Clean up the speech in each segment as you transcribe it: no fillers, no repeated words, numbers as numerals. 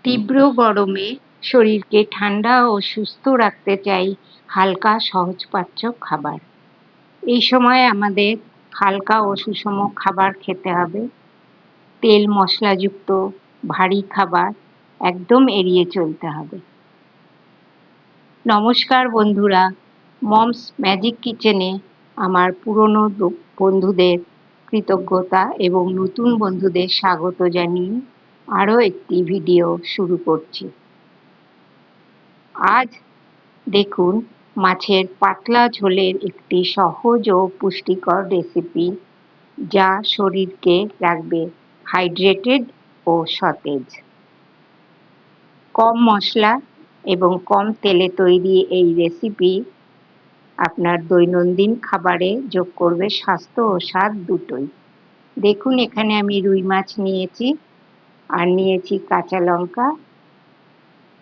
তীব্র গরমে শরীরকে ঠান্ডা ও সুস্থ রাখতে চাই হালকা সহজপাচ্য খাবার। এই সময় আমাদের হালকা ও সুষম খাবার খেতে হবে। তেল মশলাযুক্ত ভারী খাবার একদম এড়িয়ে চলতে হবে। নমস্কার বন্ধুরা, মমস ম্যাজিক কিচেনে আমার পুরনো বন্ধুদের কৃতজ্ঞতা এবং নতুন বন্ধুদের স্বাগত জানিয়ে আরও একটি ভিডিও শুরু করছি। আজ দেখুন মাছের পাতলা ঝোলের একটি সহজ ও পুষ্টিকর রেসিপি, যা শরীরকে রাখবে হাইড্রেটেড ও সতেজ। কম মশলা এবং কম তেলে তৈরি এই রেসিপি আপনার দৈনন্দিন খাবারে যোগ করবে স্বাস্থ্য ও স্বাদ দুটোই। দেখুন, এখানে আমি রুই মাছ নিয়েছি আর নিয়েছি কাঁচা লঙ্কা,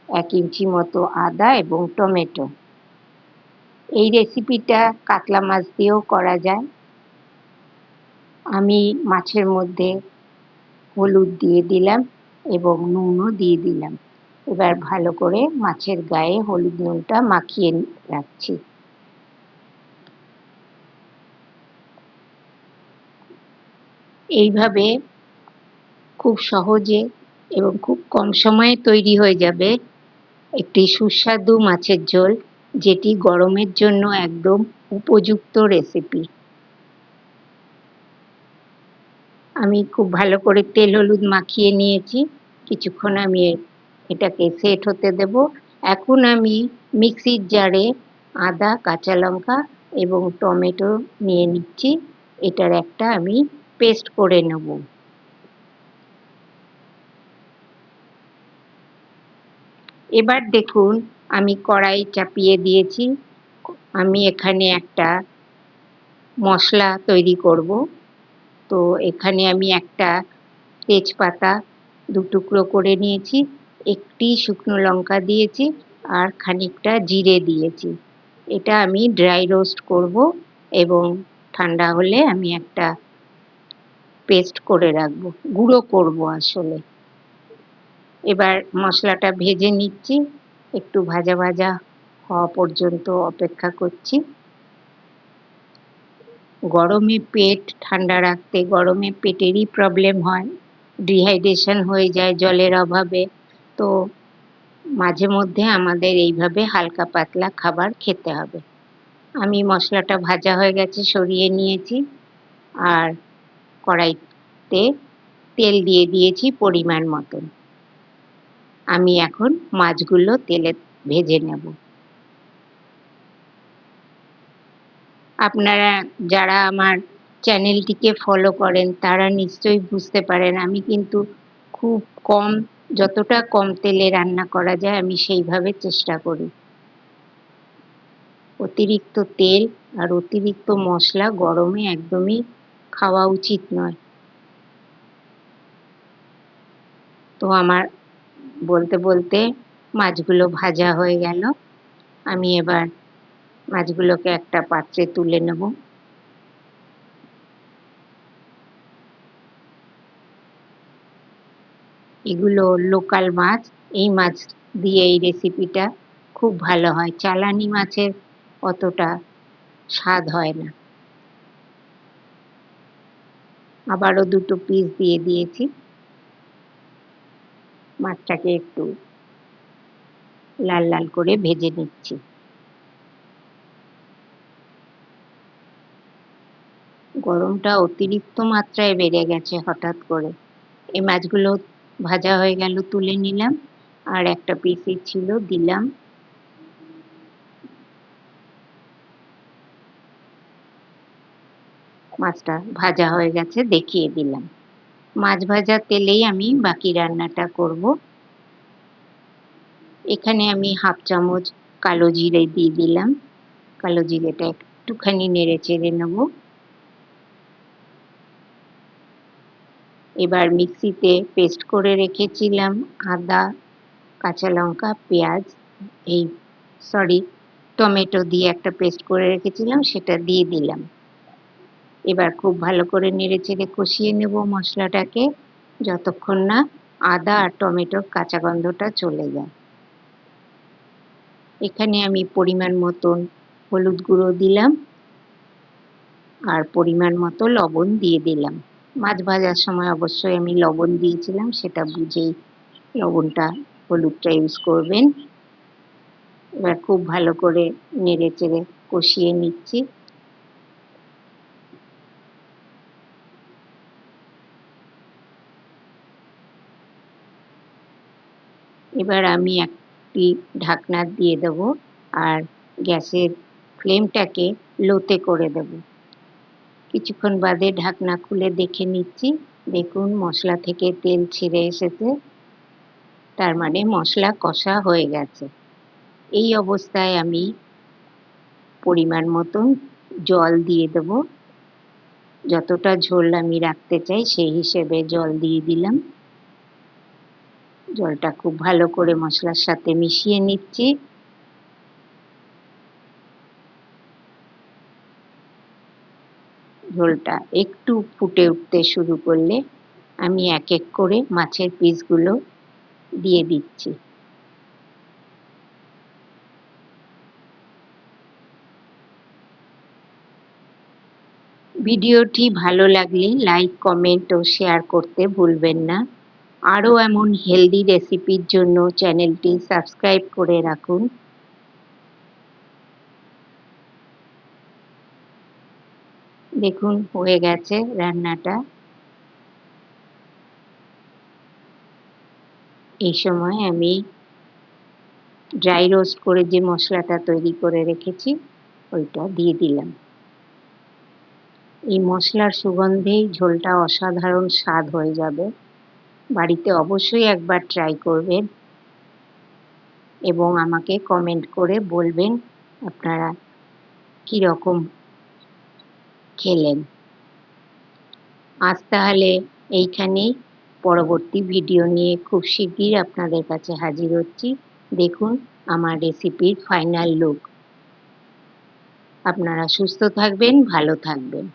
1 ইঞ্চি মতো আদা এবং টমেটো। এই রেসিপিটা কাতলা মাছ দিয়েও করা যায়। আমি মাছের মধ্যে হলুদ দিয়ে দিলাম এবং নুনও দিয়ে দিলাম। এবার ভালো করে মাছের গায়ে হলুদ নুনটা মাখিয়ে রাখছি। এইভাবে খুব সহজে এবং খুব কম সময়ে তৈরি হয়ে যাবে একটি সুস্বাদু মাছের ঝোল, যেটি গরমের জন্য একদম উপযুক্ত রেসিপি। আমি খুব ভালো করে তেল হলুদ মাখিয়ে নিয়েছি। কিছুক্ষণ আমি এটাকে সেট হতে দেব। এখন আমি মিক্সির জারে আদা, কাঁচা লঙ্কা এবং টমেটো নিয়ে নিচ্ছি। এটার একটা আমি পেস্ট করে নেব। এবার দেখুন, আমি কড়াই চাপিয়ে দিয়েছি। আমি এখানে একটা মশলা তৈরি করব। তো এখানে আমি একটা তেজপাতা 2 টুকরো করে নিয়েছি, একটি শুকনো লঙ্কা দিয়েছি আর খানিকটা জিরে দিয়েছি। এটা আমি ড্রাই রোস্ট করব এবং ঠান্ডা হলে আমি একটা পেস্ট করে রাখবো, গুঁড়ো করব আসলে। এবার মশলাটা ভেজে নিচ্ছি, একটু ভাজা ভাজা হওয়া পর্যন্ত অপেক্ষা করছি। গরমে পেট ঠান্ডা রাখতে, গরমে পেটেরই প্রবলেম হয়, ডিহাইড্রেশন হয়ে যায় জলের অভাবে। তো মাঝে মধ্যে আমাদের এইভাবে হালকা পাতলা খাবার খেতে হবে। আমি মশলাটা ভাজা হয়ে গেছে, সরিয়ে নিয়েছি আর কড়াইতে তেল দিয়ে দিয়েছি পরিমাণ মতন। আমি এখন মাছগুলো তেলে ভেজে নেব। আপনারা যারা আমার চ্যানেলটিকে ফলো করেন তারা নিশ্চয়ই বুঝতে পারেন আমি কিন্তু খুব কম, যতটা কম তেলে রান্না করা যায় আমি সেইভাবে চেষ্টা করি। অতিরিক্ত তেল আর অতিরিক্ত মশলা গরমে একদমই খাওয়া উচিত নয়। তো আমার বলতে বলতে মাছগুলো ভাজা হয়ে গেল। আমি এবার মাছগুলোকে একটা পাত্রে তুলে নেব। এগুলো লোকাল মাছ। এই মাছ দিয়ে এই রেসিপিটা খুব ভালো হয়। চালানি মাছের অতটা স্বাদ হয় না। আবারও 2 পিস দিয়ে দিয়েছি। মাছটাকে একটু লাল লাল করে ভেজে নিচ্ছি। গরমটা অতিরিক্ত মাত্রায় বেড়ে গেছে হঠাৎ করে। এই মাছগুলো ভাজা হয়ে গেল, তুলে নিলাম। আর একটা পিসই ছিল, দিলাম। মাছটা ভাজা হয়ে গেছে, দেখিয়ে দিলাম। মাছ ভাজা তেলেই আমি বাকি রান্নাটা করব। এখানে আমি 1/2 চামচ কালো জিরে দিয়ে দিলাম। কালো জিরেটা একটুখানি নেড়ে চেড়ে নেব। এবার মিক্সিতে পেস্ট করে রেখেছিলাম আদা, কাঁচা লঙ্কা, পেঁয়াজ, টমেটো দিয়ে একটা পেস্ট করে রেখেছিলাম, সেটা দিয়ে দিলাম। এবার খুব ভালো করে নেড়ে চেড়ে কষিয়ে নেব মশলাটাকে, যতক্ষণ না আদা আর টমেটোর কাঁচা গন্ধটা চলে যায়। এখানে আমি পরিমাণ মতন হলুদ গুঁড়ো দিলাম আর পরিমাণ মতো লবণ দিয়ে দিলাম। মাছ ভাজার সময় অবশ্যই আমি লবণ দিয়েছিলাম, সেটা বুঝেই লবণটা হলুদটা ইউজ করবেন। এবার খুব ভালো করে নেড়ে চেড়ে কষিয়ে নিচ্ছি। এবার আমি একটি ঢাকনা দিয়ে দেব আর গ্যাসের ফ্লেমটাকে লোতে করে দেব। কিছুক্ষণ বাদে ঢাকনা খুলে দেখে নিচ্ছি, দেখুন মশলা থেকে তেল ছেড়ে এসেছে, তার মানে মশলা কষা হয়ে গেছে। এই অবস্থায় আমি পরিমাণ মতন জল দিয়ে দেব। যতটা ঝোল আমি রাখতে চাই সেই হিসেবে জল দিয়ে দিলাম। জলটা খুব ভালো করে মশলার সাথে মিশিয়ে নিচ্ছি। ঝোলটা একটু ফুটে উঠতে শুরু করলে আমি এক এক করে মাছের পিসগুলো দিয়ে দিচ্ছি। ভিডিওটি ভালো লাগলে লাইক, কমেন্ট ও শেয়ার করতে ভুলবেন না। আরও এমন হেলদি রেসিপির জন্য চ্যানেলটি সাবস্ক্রাইব করে রাখুন। দেখুন হয়ে গেছে রান্নাটা। এই সময় আমি ড্রাই রোস্ট করে যে মশলাটা তৈরি করে রেখেছি ওইটা দিয়ে দিলাম। এই মশলার সুগন্ধেই ঝোলটা অসাধারণ স্বাদ হয়ে যাবে। বাড়িতে অবশ্যই একবার ট্রাই করবেন এবং আমাকে কমেন্ট করে বলবেন আপনারা কীরকম খেলেন। আজ তাহলে এইখানেই, পরবর্তী ভিডিও নিয়ে খুব শিগগির আপনাদের কাছে হাজির হচ্ছি। দেখুন আমার রেসিপির ফাইনাল লুক। আপনারা সুস্থ থাকবেন, ভালো থাকবেন।